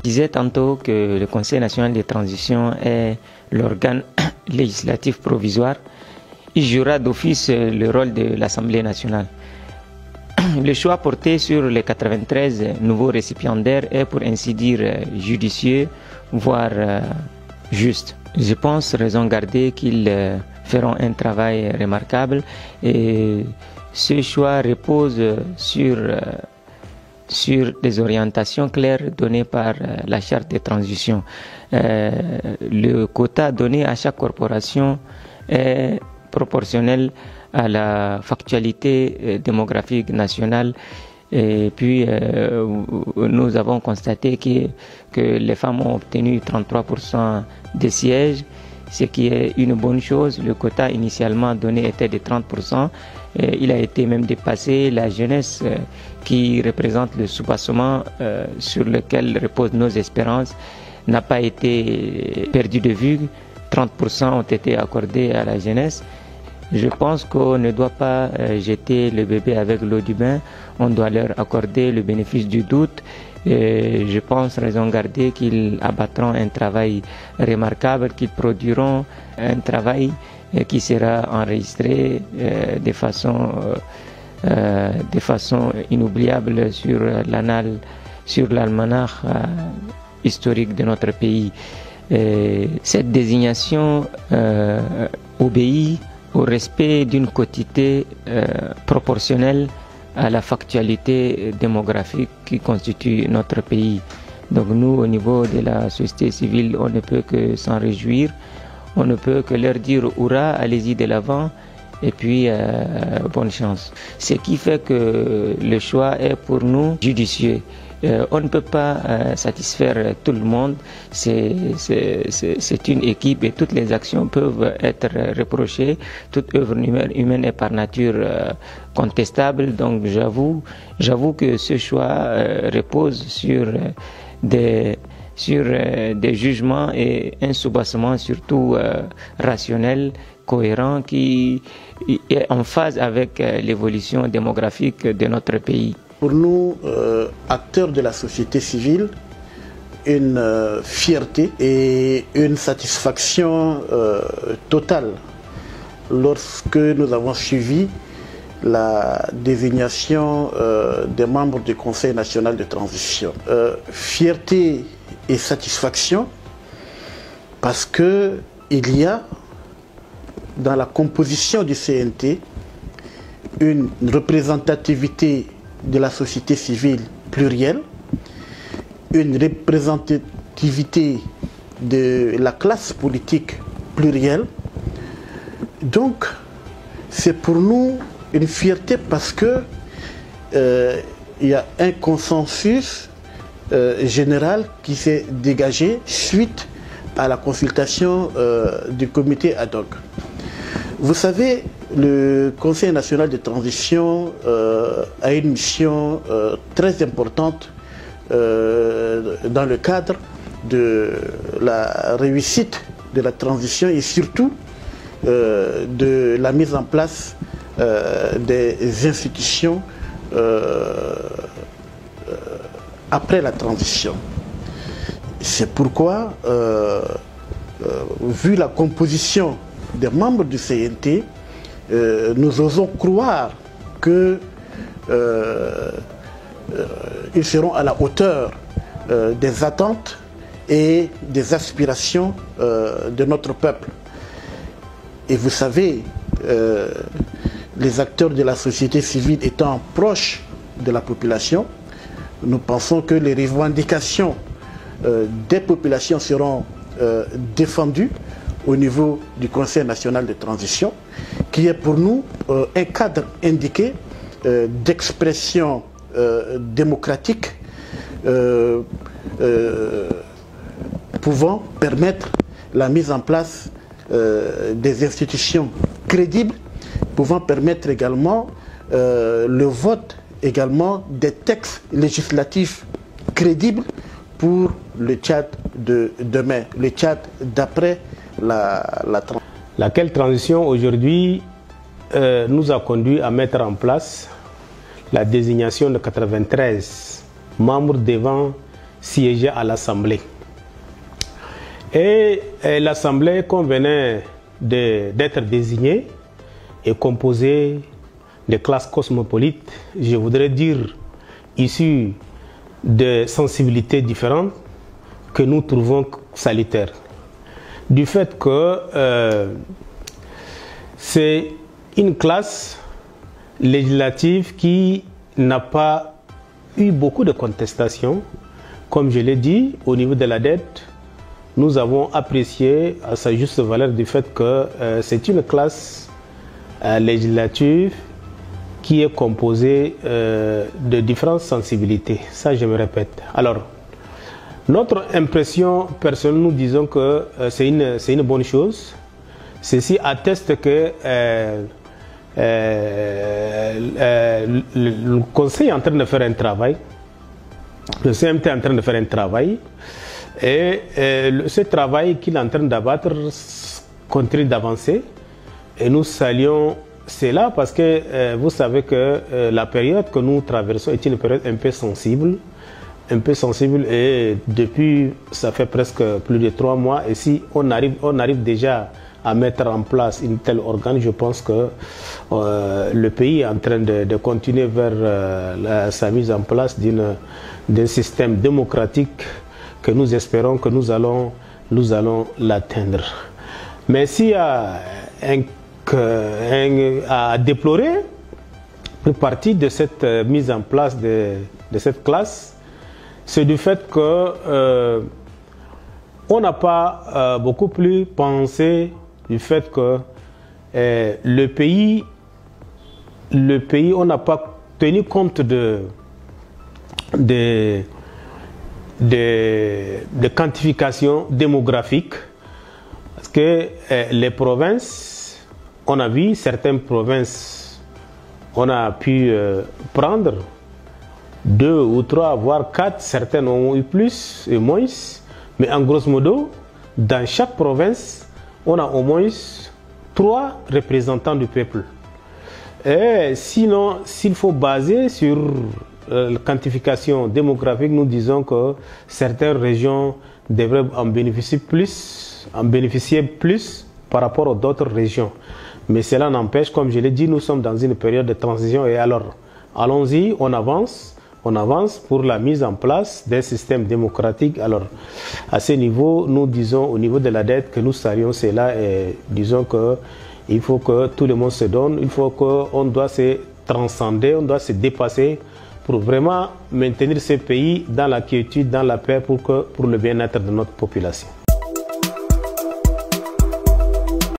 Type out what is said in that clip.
Je disais tantôt que le Conseil national de transition est l'organe législatif provisoire. Il jouera d'office le rôle de l'Assemblée nationale. Le choix porté sur les 93 nouveaux récipiendaires est pour ainsi dire judicieux, voire juste. Je pense, raison garder, qu'ils feront un travail remarquable et ce choix repose sur des orientations claires données par la charte de transition. Le quota donné à chaque corporation est proportionnel à la factualité démographique nationale. Et puis, nous avons constaté que les femmes ont obtenu 33% des sièges, ce qui est une bonne chose. Le quota initialement donné était de 30%. Il a été même dépassé. La jeunesse qui représente le soubassement sur lequel reposent nos espérances n'a pas été perdue de vue. 30% ont été accordés à la jeunesse. Je pense qu'on ne doit pas jeter le bébé avec l'eau du bain. On doit leur accorder le bénéfice du doute. Et je pense, raison garder, qu'ils abattront un travail remarquable, qu'ils produiront un travail qui sera enregistré de façon inoubliable sur l'annale, sur l'almanach historique de notre pays. Cette désignation obéit au respect d'une quotité proportionnelle à la factualité démographique qui constitue notre pays. Donc nous, au niveau de la société civile, on ne peut que s'en réjouir, on ne peut que leur dire « Hurrah, allez-y de l'avant » et puis bonne chance. Ce qui fait que le choix est pour nous judicieux. On ne peut pas satisfaire tout le monde, c'est une équipe et toutes les actions peuvent être reprochées. Toute œuvre humaine est par nature contestable, donc j'avoue que ce choix repose sur des jugements et un soubassement surtout rationnel, cohérent, qui est en phase avec l'évolution démographique de notre pays. Pour nous, acteurs de la société civile, une fierté et une satisfaction totale lorsque nous avons suivi la désignation des membres du Conseil national de transition. Fierté et satisfaction parce qu'il y a dans la composition du CNT une représentativité de la société civile plurielle, une représentativité de la classe politique plurielle. Donc, c'est pour nous une fierté parce que il y a un consensus général qui s'est dégagé suite à la consultation du comité ad hoc. Vous savez, le Conseil national de transition a une mission très importante dans le cadre de la réussite de la transition et surtout de la mise en place des institutions après la transition. C'est pourquoi, vu la composition des membres du CNT, nous osons croire qu'ils seront à la hauteur des attentes et des aspirations de notre peuple. Et vous savez, les acteurs de la société civile étant proches de la population, nous pensons que les revendications des populations seront défendues au niveau du Conseil national de transition, qui est pour nous un cadre indiqué d'expression démocratique pouvant permettre la mise en place des institutions crédibles, pouvant permettre également le vote également des textes législatifs crédibles pour le Tchad de demain, le Tchad d'après la transition. Laquelle transition aujourd'hui nous a conduit à mettre en place la désignation de 93 membres devant siégeait à l'Assemblée. Et l'Assemblée qu'on venait d'être désignée est composée de classes cosmopolites, je voudrais dire issues de sensibilités différentes que nous trouvons salutaires. Du fait que c'est une classe législative qui n'a pas eu beaucoup de contestations. Comme je l'ai dit, au niveau de la dette, nous avons apprécié à sa juste valeur du fait que c'est une classe législative qui est composée de différentes sensibilités. Ça, je me répète. Alors, notre impression personnelle, nous disons que c'est une bonne chose. Ceci atteste que le Conseil est en train de faire un travail. Le CMT est en train de faire un travail. Et ce travail qu'il est en train d'abattre continue d'avancer. Et nous saluons cela parce que vous savez que la période que nous traversons est une période un peu sensible. Et depuis, ça fait presque plus de 3 mois. Et si on arrive déjà à mettre en place une telle organe, je pense que le pays est en train de continuer vers sa mise en place d'un système démocratique que nous espérons que nous allons l'atteindre. Mais s'il y a à déplorer, une partie de cette mise en place de cette classe, c'est du fait que on n'a pas beaucoup plus pensé du fait que le pays, on n'a pas tenu compte de quantification démographique, parce que les provinces, on a vu certaines provinces, on a pu prendre 2 ou 3, voire 4, certaines ont eu plus et moins, mais en grosso modo, dans chaque province, on a au moins 3 représentants du peuple. Et sinon, s'il faut baser sur la quantification démographique, nous disons que certaines régions devraient en bénéficier plus par rapport aux autres régions. Mais cela n'empêche, comme je l'ai dit, nous sommes dans une période de transition et alors, allons-y, on avance pour la mise en place d'un système démocratique. Alors, à ce niveau, nous disons au niveau de la dette que nous saluons cela et disons qu'il faut que tout le monde se donne, il faut qu'on doit se transcender, on doit se dépasser pour vraiment maintenir ce pays dans la quiétude, dans la paix, pour le bien-être de notre population.